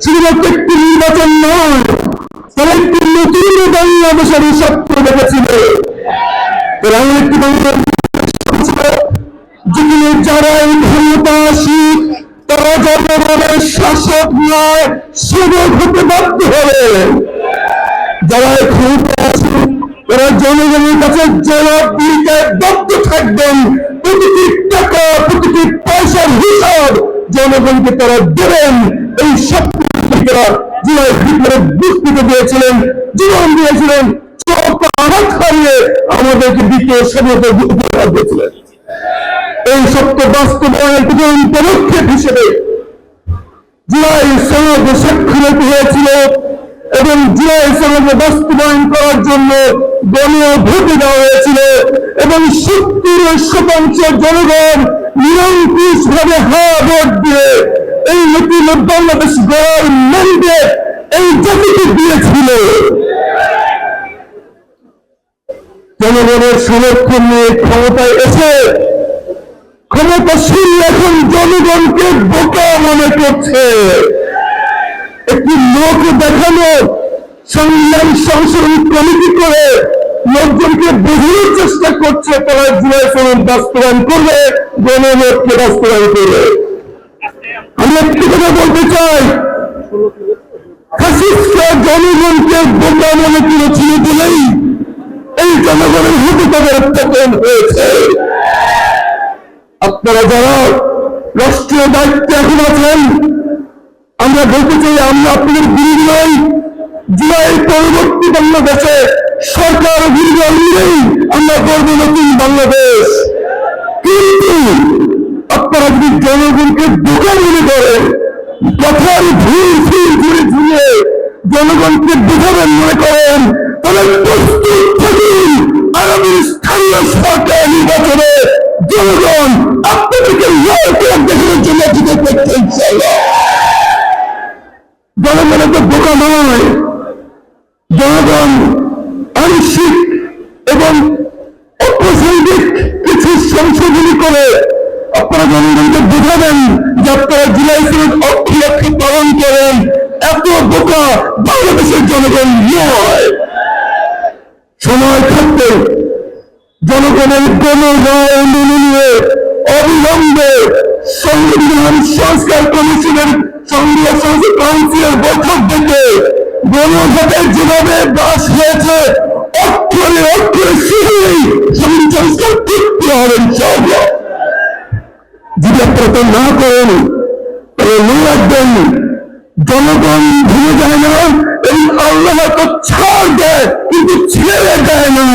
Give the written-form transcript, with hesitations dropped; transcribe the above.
শুধুমাত্র একটি নির্বাচন নয়, তারা একটি নতুন বাংলাদেশের স্বপ্ন দেখেছিল। তারা একটি যেখানে যারা এই ক্ষমতাসী তারা জনগণের শাসক নয়, সেবক হতে বাধ্য হবে। যারা ক্ষমতাসী তারা জনগণের কাছে জবাবদিহিতায় বাধ্য থাকবেন। প্রতিটি টাকা, প্রতিটি পয়সার হিসাব জনগণকে তারা দেবেন। এই স্বপ্ন জুলাই ভিতরে বুঝতে দিয়েছিলেন, জীবন দিয়েছিলেন, আঘাত হারিয়ে আমাদেরকে দ্বিতীয় স্বাধীনতা উপহার দিয়েছিলেন। এই সত্য বাস্তবায়নের প্রধান পদক্ষেপ হিসেবে জুলাই সনদ স্বাক্ষরিত হয়েছিল এবং জুলাই সনদ বাস্তবায়ন করার জন্য গণভোট দেওয়া হয়েছিল এবং 70% জনগণ নিরঙ্কুশ ভাবে হ্যাঁ ভোট দিয়ে এই নতুন বাংলাদেশ গড়ার ম্যান্ডেট এই জাতিকে দিয়েছিল। জনগণের সমর্থন নিয়ে ক্ষমতায় এসে ক্ষমতাশীল এখন জনগণকে বোকা মনে করছে। একটি লোক দেখানো সংবিধান সংশোধন কমিটি করে লোকজনকে বোঝানোর চেষ্টা করছে তারা জুলাই সনদ বাস্তবায়ন করবে, গণভোটকে বাস্তবায়ন করবে। আমি একটি কথা বলতে চাই, ফ্যাসিস্টরা জনগণকে বোকা মনে করেছিল বলেই এই জনগণের হাতে তাদের পতন হয়েছে। আপনারা যারা রাষ্ট্রীয় দায়িত্বে এখন আছেন, আমরা বলতে চাই আমরা আপনাদের বিরোধী নই। জুলাই পরবর্তী বাংলাদেশে সরকার বিরোধী নেই, আমরা করবো নতুন বাংলাদেশ। কিন্তু আপনারা যদি জনগণকে বোকা মনে করেন, কথার ভুল ভুল ঘুরে ঘুরে জনগণকে বোঝাবেন মনে করেন, তাহলে প্রস্তুত থাকুন আগামী স্থানীয় সরকার নির্বাচনে জনগণ আপনাদেরকে লাল কার্ড দেখানোর জন্য জিতে করতে ইনশাআল্লাহ। জনগণের তো বোকা নয়, জনগণ আংশিক এবং অপ্রাসঙ্গিক কিছু সংশোধনী করে আপনারা জনগণকে বোঝাবেন যে আপনারা জুলাই সনদ অক্ষরে পালন করেন। এত বোকা বাংলাদেশের জনগণ নয়। সময় থাকতে জনগণের গণরায় মেনে নিয়ে অবিলম্বে সংবিধান সংস্কার কমিশনের সংসদীয় সংসদ কাউন্সিলের বৈঠক ডেকে গণভোটের যেভাবে বাস হয়েছে অক্ষরে অক্ষরে শুনেই সংস্কার করতে হবে ইনশাআল্লাহ। যদি আপনারা তা না করেন তাহলে মনে রাখবেন জনগণ ভুলে যায় না, এই আল্লাহ তো ছাড় দেয় কিন্তু ছেড়ে দেয় না।